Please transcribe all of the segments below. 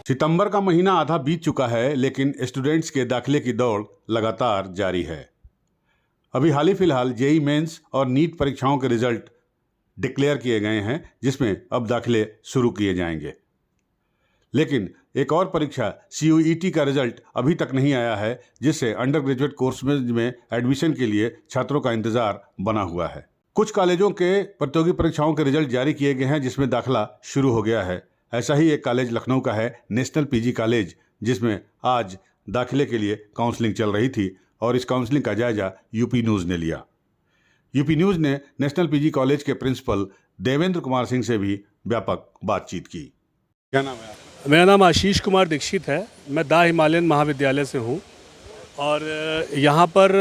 सितंबर का महीना आधा बीत चुका है, लेकिन स्टूडेंट्स के दाखिले की दौड़ लगातार जारी है। अभी हाल ही फिलहाल जेई मेंस और नीट परीक्षाओं के रिजल्ट डिक्लेयर किए गए हैं, जिसमें अब दाखिले शुरू किए जाएंगे। लेकिन एक और परीक्षा CUET का रिजल्ट अभी तक नहीं आया है, जिससे अंडर ग्रेजुएट कोर्स में एडमिशन के लिए छात्रों का इंतजार बना हुआ है। कुछ कॉलेजों के प्रतियोगी परीक्षाओं के रिजल्ट जारी किए गए हैं, जिसमें दाखिला शुरू हो गया है। ऐसा ही एक कॉलेज लखनऊ का है, नेशनल PG कॉलेज, जिसमें आज दाखिले के लिए काउंसलिंग चल रही थी और इस काउंसलिंग का जायजा यूपी न्यूज़ ने लिया। यूपी न्यूज़ ने नेशनल PG कॉलेज के प्रिंसिपल देवेंद्र कुमार सिंह से भी व्यापक बातचीत की। क्या नाम है आपका? मेरा नाम आशीष कुमार दीक्षित है। मैं द हिमालयन महाविद्यालय से हूँ और यहाँ पर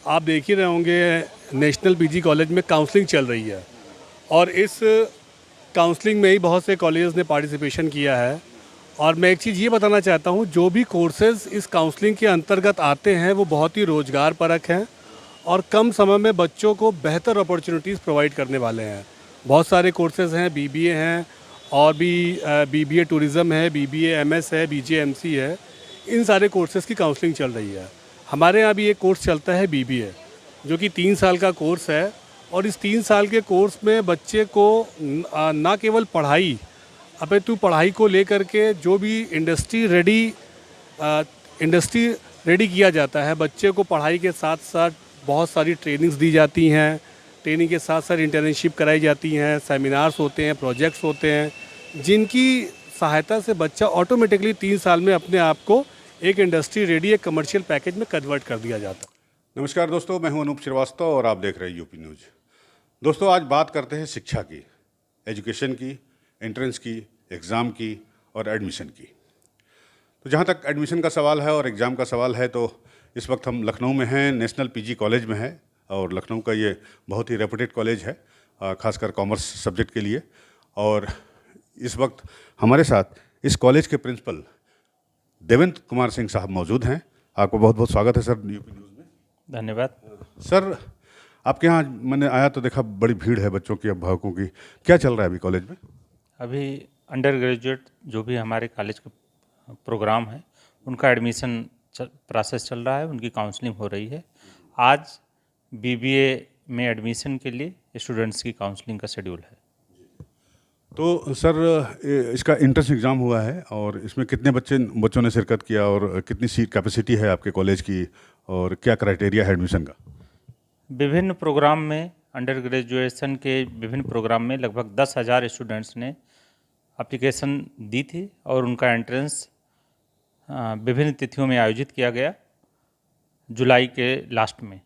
आप देख ही रहे होंगे नेशनल PG कॉलेज में काउंसलिंग चल रही है और इस काउंसलिंग में ही बहुत से कॉलेजेस ने पार्टिसिपेशन किया है। और मैं एक चीज़ ये बताना चाहता हूँ, जो भी कोर्सेज़ इस काउंसलिंग के अंतर्गत आते हैं वो बहुत ही रोज़गार परक हैं और कम समय में बच्चों को बेहतर अपॉर्चुनिटीज़ प्रोवाइड करने वाले हैं। बहुत सारे कोर्सेज़ हैं, BBA हैं और भी BBA टूरिज़्म है, BBA MS है, BJMC है। इन सारे कोर्सेज़ की काउंसलिंग चल रही है। हमारे यहाँ भी एक कोर्स चलता है BBA, जो कि 3 साल का कोर्स है और इस 3 साल के कोर्स में बच्चे को ना केवल पढ़ाई अपितु पढ़ाई को लेकर के जो भी इंडस्ट्री रेडी किया जाता है, बच्चे को पढ़ाई के साथ साथ बहुत सारी ट्रेनिंग्स दी जाती हैं। ट्रेनिंग के साथ साथ इंटर्नशिप कराई जाती हैं, सेमिनार्स होते हैं, प्रोजेक्ट्स होते हैं, जिनकी सहायता से बच्चा ऑटोमेटिकली 3 साल में अपने आप को एक इंडस्ट्री रेडी, एक कमर्शियल पैकेज में कन्वर्ट कर दिया जाता है। नमस्कार दोस्तों, मैं हूं अनूप श्रीवास्तव और आप देख रहे हैं यूपी न्यूज़। दोस्तों, आज बात करते हैं शिक्षा की, एजुकेशन की, एंट्रेंस की, एग्ज़ाम की और एडमिशन की। तो जहां तक एडमिशन का सवाल है और एग्ज़ाम का सवाल है, तो इस वक्त हम लखनऊ में हैं, नेशनल PG कॉलेज में है और लखनऊ का ये बहुत ही रेपुटेड कॉलेज है, खासकर कॉमर्स सब्जेक्ट के लिए। और इस वक्त हमारे साथ इस कॉलेज के प्रिंसिपल देवेंद्र कुमार सिंह साहब मौजूद हैं। आपको बहुत बहुत स्वागत है सर यूपी न्यूज़ में। धन्यवाद सर, आपके यहाँ मैंने आया तो देखा बड़ी भीड़ है बच्चों की, अभिभावकों की। क्या चल रहा है अभी कॉलेज में? अभी अंडर ग्रेजुएट जो भी हमारे कॉलेज के प्रोग्राम है, उनका एडमिशन प्रोसेस चल रहा है, उनकी काउंसलिंग हो रही है। आज BBA में एडमिशन के लिए स्टूडेंट्स की काउंसलिंग का शेड्यूल है। तो सर, इसका एंट्रेंस एग्ज़ाम हुआ है और इसमें कितने बच्चों ने शिरकत किया और कितनी सीट कैपेसिटी है आपके कॉलेज की और क्या क्राइटेरिया है एडमिशन का? विभिन्न प्रोग्राम में, अंडर ग्रेजुएशन के विभिन्न प्रोग्राम में लगभग 10,000 स्टूडेंट्स ने एप्लीकेशन दी थी और उनका एंट्रेंस विभिन्न तिथियों में आयोजित किया गया। जुलाई के लास्ट में,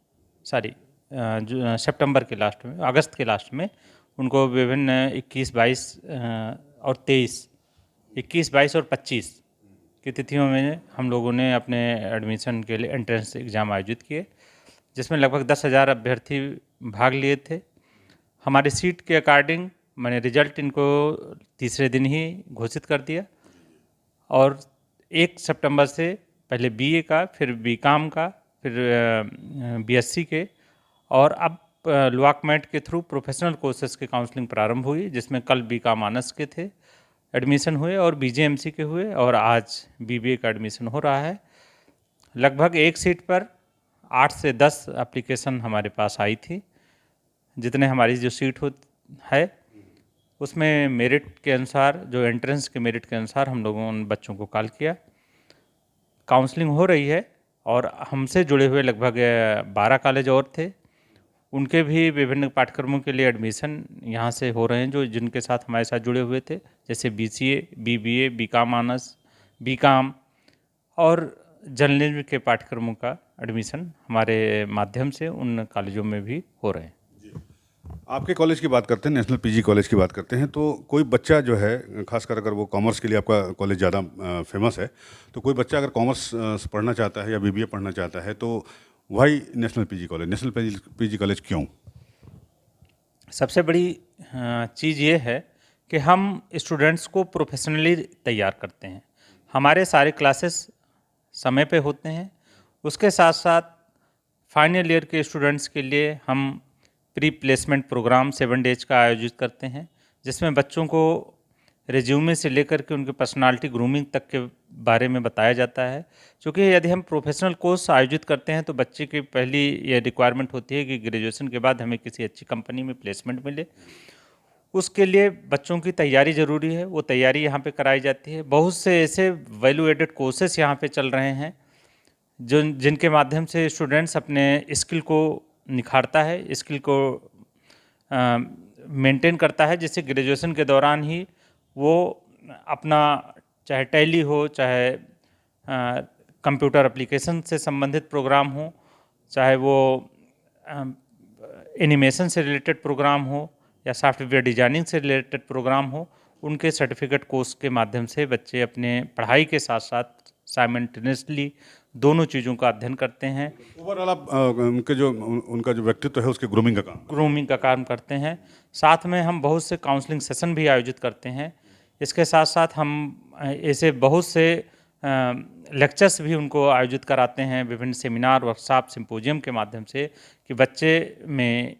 सितंबर के लास्ट में, अगस्त के लास्ट में उनको विभिन्न 21, 22 और 25 की तिथियों में हम लोगों ने अपने एडमिशन के लिए एंट्रेंस एग्ज़ाम आयोजित किए, जिसमें लगभग 10,000 अभ्यर्थी भाग लिए थे। हमारी सीट के अकॉर्डिंग मैंने रिजल्ट इनको तीसरे दिन ही घोषित कर दिया और 1 सितंबर से पहले BA का, फिर BCom का, फिर BSc के और अब लुआकमेट के थ्रू प्रोफेशनल कोर्सेज के काउंसलिंग प्रारंभ हुई, जिसमें कल BCom ऑनर्स के थे एडमिशन हुए और BJMC के हुए और आज BBA का एडमिशन हो रहा है। लगभग एक सीट पर 8 से 10 एप्लीकेशन हमारे पास आई थी। जितने हमारी जो सीट है उसमें मेरिट के अनुसार, जो एंट्रेंस के मेरिट के अनुसार हम लोगों उन बच्चों को कॉल किया। काउंसलिंग हो रही है और हमसे जुड़े हुए लगभग 12 कॉलेज और थे, उनके भी विभिन्न पाठ्यक्रमों के लिए एडमिशन यहाँ से हो रहे हैं, जो जिनके साथ हमारे साथ जुड़े हुए थे, जैसे BCA, BBA, BCom honours, BCom और जर्नलिज्म के पाठ्यक्रमों का एडमिशन हमारे माध्यम से उन कॉलेजों में भी हो रहे हैं। आपके कॉलेज की बात करते हैं, नेशनल PG कॉलेज की बात करते हैं, तो कोई बच्चा जो है, खासकर अगर वो कॉमर्स के लिए आपका कॉलेज ज़्यादा फेमस है, तो कोई बच्चा अगर कॉमर्स पढ़ना चाहता है या BBA पढ़ना चाहता है, तो why national PG college, national PG college क्यों? सबसे बड़ी चीज़ ये है कि हम स्टूडेंट्स को प्रोफेशनली तैयार करते हैं। हमारे सारे क्लासेस समय पे होते हैं। उसके साथ साथ फाइनल ईयर के स्टूडेंट्स के लिए हम प्री प्लेसमेंट प्रोग्राम 7 डेज का आयोजित करते हैं, जिसमें बच्चों को रिज्यूमे से लेकर के उनके पर्सनालिटी ग्रूमिंग तक के बारे में बताया जाता है। क्योंकि यदि हम प्रोफेशनल कोर्स आयोजित करते हैं तो बच्चे की पहली ये रिक्वायरमेंट होती है कि ग्रेजुएशन के बाद हमें किसी अच्छी कंपनी में प्लेसमेंट मिले। उसके लिए बच्चों की तैयारी ज़रूरी है, वो तैयारी यहाँ पे कराई जाती है। बहुत से ऐसे वैल्यू एडेड कोर्सेस यहाँ पे चल रहे हैं जिनके माध्यम से स्टूडेंट्स अपने स्किल को निखारता है, स्किल को मेंटेन करता है, जिससे ग्रेजुएशन के दौरान ही वो अपना चाहे टैली हो, चाहे कंप्यूटर एप्लीकेशन से संबंधित प्रोग्राम हो, चाहे वो एनिमेशन से रिलेटेड प्रोग्राम हो या सॉफ्टवेयर डिजाइनिंग से रिलेटेड प्रोग्राम हो, उनके सर्टिफिकेट कोर्स के माध्यम से बच्चे अपने पढ़ाई के साथ साथ साइमल्टेनियसली दोनों चीज़ों का अध्ययन करते हैं। ओवरऑल आप उनका जो व्यक्तित्व है उसके ग्रूमिंग का काम करते हैं। साथ में हम बहुत से काउंसलिंग सेशन भी आयोजित करते हैं। इसके साथ साथ हम ऐसे बहुत से लेक्चर्स भी उनको आयोजित कराते हैं, विभिन्न सेमिनार, वर्कशॉप, सिंपोजियम के माध्यम से, कि बच्चे में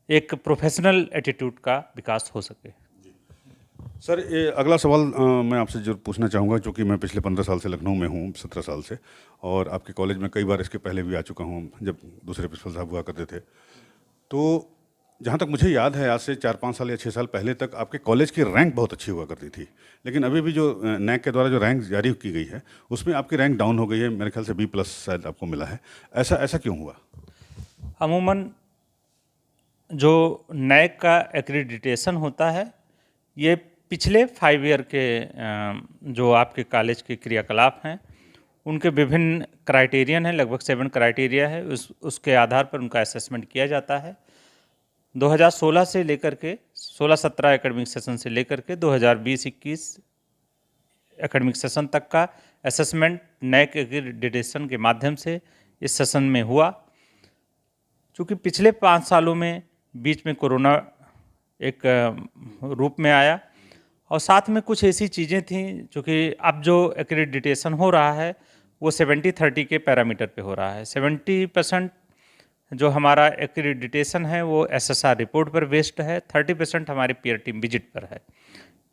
एक प्रोफेशनल एटीट्यूड का विकास हो सके। सर, ये अगला सवाल मैं आपसे जो पूछना चाहूँगा, क्योंकि मैं पिछले 15 साल से लखनऊ में हूँ, 17 साल से, और आपके कॉलेज में कई बार इसके पहले भी आ चुका हूँ जब दूसरे प्रिंसिपल साहब हुआ करते थे। तो जहाँ तक मुझे याद है, आज से 4-5 साल या 6 साल पहले तक आपके कॉलेज की रैंक बहुत अच्छी हुआ करती थी, लेकिन अभी भी जो नैक के द्वारा जो रैंक जारी की गई है उसमें आपकी रैंक डाउन हो गई है। मेरे ख्याल से B+ शायद आपको मिला है। ऐसा क्यों हुआ? अमूमन जो नैक का एक्रीडिटेशन होता है, ये पिछले 5 ईयर के जो आपके कॉलेज के क्रियाकलाप हैं उनके विभिन्न क्राइटेरियन हैं, लगभग 7 क्राइटेरिया है। उसके आधार पर उनका असेसमेंट किया जाता है। 2016 से लेकर के 16-17 एकेडमिक सेशन से लेकर के 2020-21 एकेडमिक सेशन तक का असेसमेंट नैक एक्रीडिटेशन के माध्यम से इस सेशन में हुआ। चूँकि पिछले 5 सालों में बीच में कोरोना एक रूप में आया, और साथ में कुछ ऐसी चीज़ें थीं, चूँकि अब जो एक्रीडिटेशन हो रहा है वो 70-30 के पैरामीटर पे हो रहा है। 70% जो हमारा एक्रीडिटेशन है वो SSR रिपोर्ट पर बेस्ड है, 30% हमारी पीयर टीम विजिट पर है।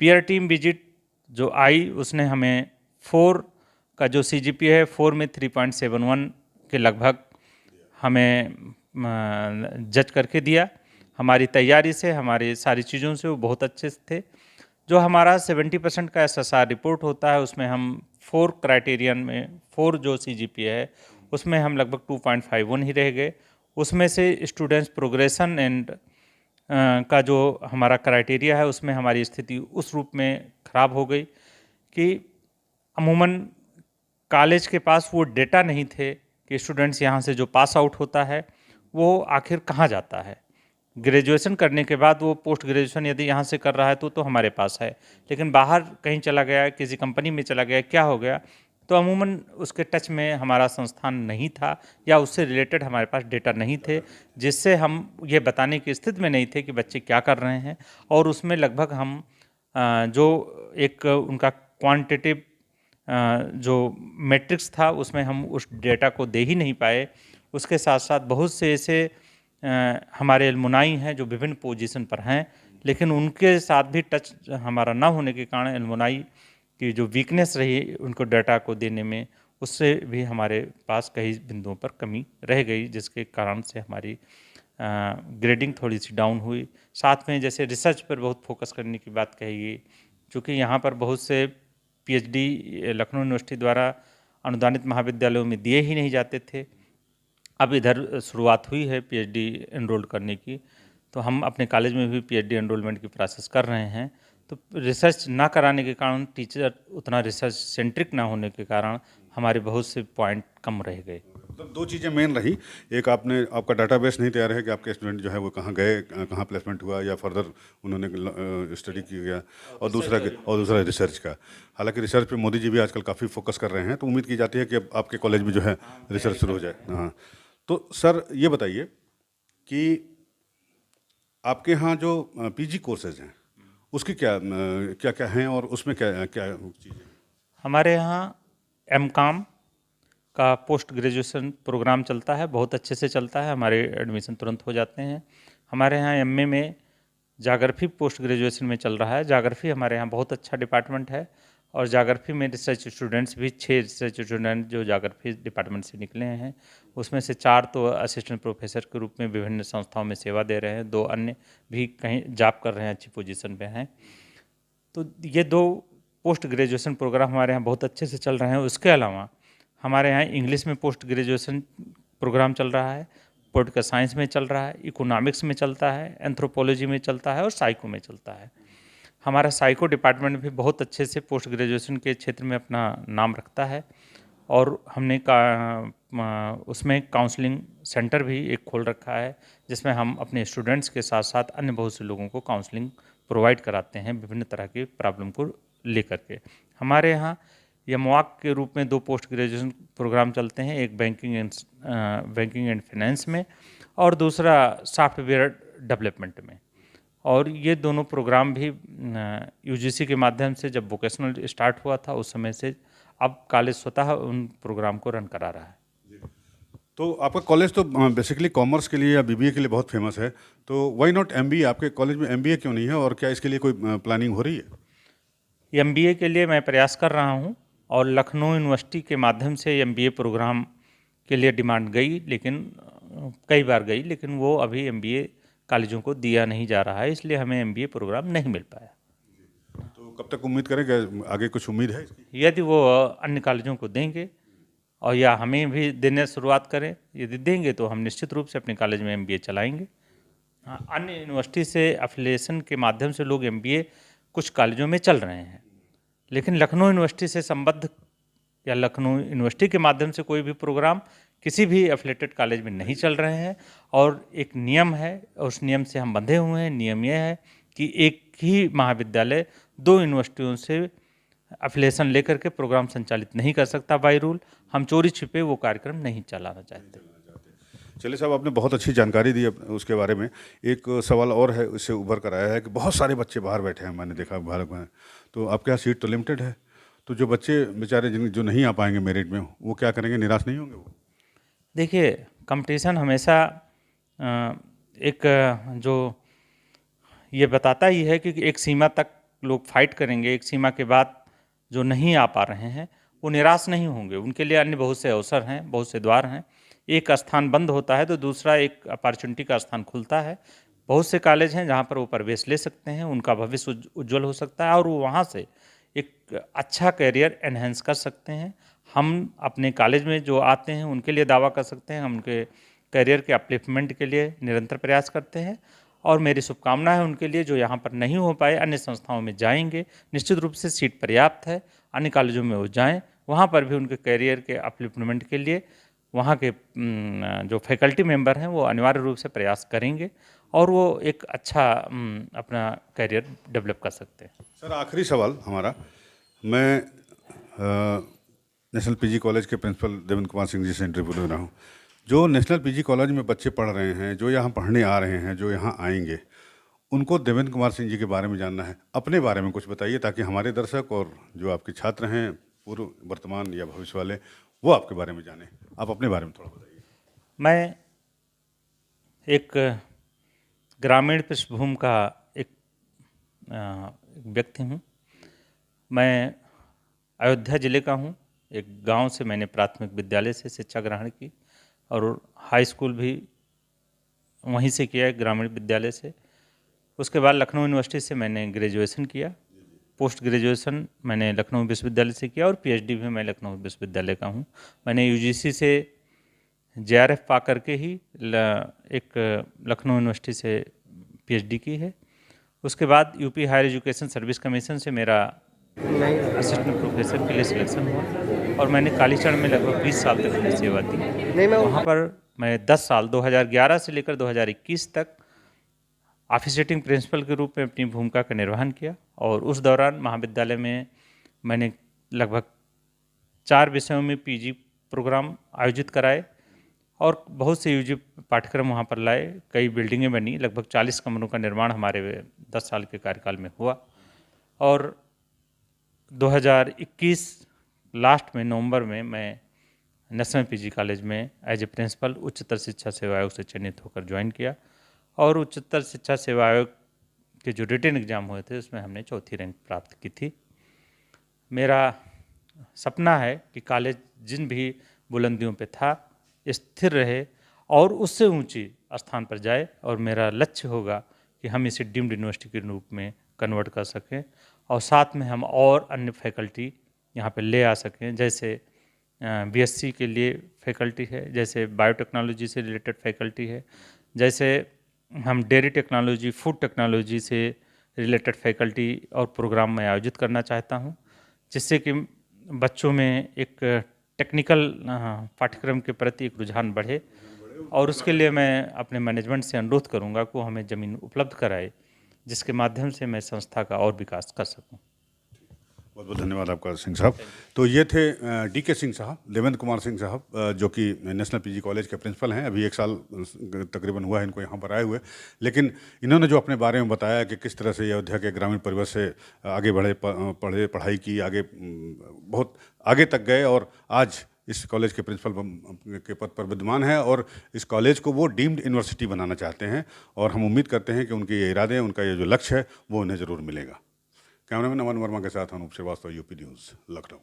पीयर टीम विजिट जो आई उसने हमें 4 का जो CGPA है, 4 में 3.71 के लगभग हमें जज करके दिया। हमारी तैयारी से, हमारी सारी चीज़ों से वो बहुत अच्छे थे। जो हमारा 70% का SSR रिपोर्ट होता है उसमें हम 4 क्राइटेरियन में 4 जो CGPA है उसमें हम लगभग 2.51 ही रह गए। उसमें से स्टूडेंट्स प्रोग्रेशन एंड का जो हमारा क्राइटेरिया है उसमें हमारी स्थिति उस रूप में ख़राब हो गई कि अमूमन कॉलेज के पास वो डेटा नहीं थे कि स्टूडेंट्स यहाँ से जो पास आउट होता है वो आखिर कहाँ जाता है। ग्रेजुएशन करने के बाद वो पोस्ट ग्रेजुएशन यदि यहाँ से कर रहा है तो हमारे पास है, लेकिन बाहर कहीं चला गया, किसी कंपनी में चला गया, क्या हो गया, तो अमूमन उसके टच में हमारा संस्थान नहीं था या उससे रिलेटेड हमारे पास डेटा नहीं थे, जिससे हम ये बताने की स्थिति में नहीं थे कि बच्चे क्या कर रहे हैं। और उसमें लगभग हम जो एक उनका क्वांटिटेटिव जो मैट्रिक्स था उसमें हम उस डेटा को दे ही नहीं पाए। उसके साथ साथ बहुत से ऐसे हमारे एल्मुनाई हैं जो विभिन्न पोजीशन पर हैं, लेकिन उनके साथ भी टच हमारा ना होने के कारण एल्मुनाई की जो वीकनेस रही उनको डाटा को देने में, उससे भी हमारे पास कई बिंदुओं पर कमी रह गई, जिसके कारण से हमारी ग्रेडिंग थोड़ी सी डाउन हुई। साथ में जैसे रिसर्च पर बहुत फोकस करने की बात कही गई, चूँकि यहाँ पर बहुत से PhD लखनऊ यूनिवर्सिटी द्वारा अनुदानित महाविद्यालयों में दिए ही नहीं जाते थे। अब इधर शुरुआत हुई है PhD एनरोल करने की, तो हम अपने कॉलेज में भी PhD एनरोलमेंट की प्रोसेस कर रहे हैं। तो रिसर्च ना कराने के कारण, टीचर उतना रिसर्च सेंट्रिक ना होने के कारण हमारे बहुत से पॉइंट कम रह गए। तो 2 चीज़ें मेन रही, एक आपका डाटाबेस नहीं तैयार है कि आपके स्टूडेंट जो है वो कहाँ गए, कहाँ प्लेसमेंट हुआ या फर्दर उन्होंने स्टडी किया, और दूसरा रिसर्च का। हालांकि रिसर्च पे मोदी जी भी आजकल काफ़ी फोकस कर रहे हैं, तो उम्मीद की जाती है कि अब आपके कॉलेज में जो है रिसर्च शुरू हो जाए। हाँ, तो सर ये बताइए कि आपके यहाँ जो PG कोर्सेज हैं उसकी क्या क्या हैं और उसमें क्या क्या चीज़ें? हमारे यहाँ MCOM का पोस्ट ग्रेजुएशन प्रोग्राम चलता है, बहुत अच्छे से चलता है, हमारे एडमिशन तुरंत हो जाते हैं। हमारे यहाँ MA में जाग्राफी पोस्ट ग्रेजुएशन में चल रहा है। जाग्राफी हमारे यहाँ बहुत अच्छा डिपार्टमेंट है और जाग्राफी में रिसर्च स्टूडेंट्स भी 6 रिसर्च स्टूडेंट जो जाग्राफी डिपार्टमेंट से निकले हैं, उसमें से 4 तो असिस्टेंट प्रोफेसर के रूप में विभिन्न संस्थाओं में सेवा दे रहे हैं, 2 अन्य भी कहीं जॉब कर रहे हैं, अच्छी पोजीशन पे हैं। तो ये 2 पोस्ट ग्रेजुएशन प्रोग्राम हमारे यहाँ बहुत अच्छे से चल रहे हैं। उसके अलावा हमारे यहाँ इंग्लिश में पोस्ट ग्रेजुएशन प्रोग्राम चल रहा है, पॉलिटिकल साइंस में चल रहा है, इकोनॉमिक्स में चलता है, एंथ्रोपोलॉजी में चलता है और साइको में चलता है। हमारा साइको डिपार्टमेंट भी बहुत अच्छे से पोस्ट ग्रेजुएशन के क्षेत्र में अपना नाम रखता है और हमने उसमें काउंसलिंग सेंटर भी एक खोल रखा है, जिसमें हम अपने स्टूडेंट्स के साथ साथ अन्य बहुत से लोगों को काउंसलिंग प्रोवाइड कराते हैं विभिन्न तरह की प्रॉब्लम को लेकर के। हमारे यहाँ यमवाक के रूप में 2 पोस्ट ग्रेजुएशन प्रोग्राम चलते हैं, एक बैंकिंग एंड फाइनेंस में और दूसरा सॉफ्टवेयर डेवलपमेंट में। और ये दोनों प्रोग्राम भी यूजीसी के माध्यम से जब वोकेशनल स्टार्ट हुआ था उस समय से अब कॉलेज स्वतः उन प्रोग्राम को रन करा रहा है। तो आपका कॉलेज तो बेसिकली कॉमर्स के लिए या बीबीए के लिए बहुत फेमस है, तो व्हाई नॉट एमबीए? आपके कॉलेज में एमबीए क्यों नहीं है और क्या इसके लिए कोई प्लानिंग हो रही है? एमबीए के लिए मैं प्रयास कर रहा हूँ और लखनऊ यूनिवर्सिटी के माध्यम से एमबीए प्रोग्राम के लिए डिमांड गई, लेकिन कई बार गई, लेकिन वो अभी एमबीए कॉलेजों को दिया नहीं जा रहा है, इसलिए हमें एमबीए प्रोग्राम नहीं मिल पाया। तो कब तक उम्मीद करेंगे, आगे कुछ उम्मीद है इसकी? यदि वो अन्य कॉलेजों को देंगे और या हमें भी देने शुरुआत करें, यदि देंगे तो हम निश्चित रूप से अपने कॉलेज में एमबीए चलाएंगे। हाँ, अन्य यूनिवर्सिटी से एफिलिएशन के माध्यम से लोग एमबीए कुछ कॉलेजों में चल रहे हैं, लेकिन लखनऊ यूनिवर्सिटी से संबद्ध या लखनऊ यूनिवर्सिटी के माध्यम से कोई भी प्रोग्राम किसी भी एफिलेटेड कॉलेज में नहीं चल रहे हैं। और एक नियम है, उस नियम से हम बंधे हुए हैं। नियम यह है कि एक ही महाविद्यालय 2 यूनिवर्सिटियों से एफिलिएशन लेकर के प्रोग्राम संचालित नहीं कर सकता बाय रूल। हम चोरी छिपे वो कार्यक्रम नहीं चलाना चाहते। चलिए साहब, आपने बहुत अच्छी जानकारी दी उसके बारे में। एक सवाल और है, इससे उभर कर आया है कि बहुत सारे बच्चे बाहर बैठे हैं, मैंने देखा भारत में, तो आपके यहाँ सीट तो लिमिटेड है, तो जो बच्चे बेचारे जो नहीं आ पाएंगे मेरिट में, वो क्या करेंगे? निराश नहीं होंगे वो? देखिए, कंपटीशन हमेशा एक जो ये बताता ही है कि एक सीमा तक लोग फाइट करेंगे, एक सीमा के बाद जो नहीं आ पा रहे हैं वो निराश नहीं होंगे। उनके लिए अन्य बहुत से अवसर हैं, बहुत से द्वार हैं। एक स्थान बंद होता है तो दूसरा एक अपॉर्चुनिटी का स्थान खुलता है। बहुत से कॉलेज हैं जहाँ पर वो प्रवेश ले सकते हैं, उनका भविष्य उज्जवल हो सकता है और वो वहाँ से एक अच्छा करियर एनहेंस कर सकते हैं। हम अपने कॉलेज में जो आते हैं उनके लिए दावा कर सकते हैं, हम उनके करियर के अपलिफ्टमेंट के लिए निरंतर प्रयास करते हैं और मेरी शुभकामना है उनके लिए जो यहाँ पर नहीं हो पाए अन्य संस्थाओं में जाएंगे। निश्चित रूप से सीट पर्याप्त है, अन्य कॉलेजों में वो जाएं, वहाँ पर भी उनके करियर के अपलिफ्टमेंट के लिए वहाँ के जो फैकल्टी मेंबर हैं वो अनिवार्य रूप से प्रयास करेंगे और वो एक अच्छा अपना करियर डेवलप कर सकते हैं। सर, आखिरी सवाल हमारा, मैं नेशनल पीजी कॉलेज के प्रिंसिपल देवेंद्र कुमार सिंह जी से इंटरव्यू ले रहा हूँ। जो नेशनल पीजी कॉलेज में बच्चे पढ़ रहे हैं, जो यहाँ पढ़ने आ रहे हैं, जो यहाँ आएंगे, उनको देवेंद्र कुमार सिंह जी के बारे में जानना है। अपने बारे में कुछ बताइए ताकि हमारे दर्शक और जो आपके छात्र हैं, पूर्व, वर्तमान या भविष्य वाले, वो आपके बारे में जाने। आप अपने बारे में थोड़ा बताइए। मैं एक ग्रामीण पृष्ठभूमि का एक व्यक्ति हूँ। मैं अयोध्या ज़िले का हूँ। एक गांव से मैंने प्राथमिक विद्यालय से शिक्षा ग्रहण की और हाई स्कूल भी वहीं से किया है, ग्रामीण विद्यालय से। उसके बाद लखनऊ यूनिवर्सिटी से मैंने ग्रेजुएशन किया। पोस्ट ग्रेजुएशन मैंने लखनऊ विश्वविद्यालय से किया और पीएचडी भी मैं लखनऊ विश्वविद्यालय का हूँ। मैंने यूजीसी से जेआरएफ पा करके ही एक लखनऊ यूनिवर्सिटी से पीएचडी की है। उसके बाद UP higher education service commission से मेरा असिस्टेंट प्रोफेसर के लिए सिलेक्शन हुआ और मैंने कालीचरण में लगभग 20 साल तक अपनी सेवा दी। वहाँ पर मैं 10 साल 2011 से लेकर 2021 तक ऑफिसिएटिंग प्रिंसिपल के रूप में अपनी भूमिका का निर्वहन किया और उस दौरान महाविद्यालय में मैंने लगभग 4 विषयों में पीजी प्रोग्राम आयोजित कराए और बहुत से यूजी पाठ्यक्रम वहाँ पर लाए। कई बिल्डिंगें बनी, लगभग 40 कमरों का निर्माण हमारे 10 साल के कार्यकाल में हुआ और 2021 लास्ट में नवंबर में मैं नेशनल पीजी कॉलेज में एज ए प्रिंसिपल उच्चतर शिक्षा सेवा आयोग से चयनित होकर ज्वाइन किया और उच्चतर शिक्षा सेवा आयोग के जो रिटन एग्ज़ाम हुए थे उसमें हमने चौथी रैंक प्राप्त की थी। मेरा सपना है कि कॉलेज जिन भी बुलंदियों पे था स्थिर रहे और उससे ऊंची स्थान पर जाए, और मेरा लक्ष्य होगा कि हम इसे डीम्ड यूनिवर्सिटी के रूप में कन्वर्ट कर सकें और साथ में हम और अन्य फैकल्टी यहाँ पे ले आ सकें। जैसे बीएससी के लिए फैकल्टी है, जैसे बायोटेक्नोलॉजी से रिलेटेड फैकल्टी है, जैसे हम डेयरी टेक्नोलॉजी, फूड टेक्नोलॉजी से रिलेटेड फैकल्टी और प्रोग्राम मैं आयोजित करना चाहता हूँ, जिससे कि बच्चों में एक टेक्निकल पाठ्यक्रम के प्रति एक रुझान बढ़े। और उसके लिए मैं अपने मैनेजमेंट से अनुरोध करूँगा कि वो हमें ज़मीन उपलब्ध कराए, जिसके माध्यम से मैं संस्था का और विकास कर सकूँ। बहुत बहुत धन्यवाद आपका सिंह साहब। तो ये थे डीके सिंह साहब, देवेंद्र कुमार सिंह साहब, जो कि नेशनल पीजी कॉलेज के प्रिंसिपल हैं। अभी 1 साल तकरीबन हुआ है इनको यहाँ पर आए हुए, लेकिन इन्होंने जो अपने बारे में बताया कि किस तरह से अयोध्या के ग्रामीण परिवेश से आगे बढ़े, पढ़े, पढ़ाई की, आगे बहुत आगे तक गए और आज इस कॉलेज के प्रिंसिपल के पद पर विद्यमान है और इस कॉलेज को वो डीम्ड यूनिवर्सिटी बनाना चाहते हैं। और हम उम्मीद करते हैं कि उनके ये इरादे, उनका ये जो लक्ष्य है वो उन्हें ज़रूर मिलेगा। कैमरामैन अमन वर्मा के साथ अनुप श्रीवास्तव, यूपी न्यूज़, लखनऊ।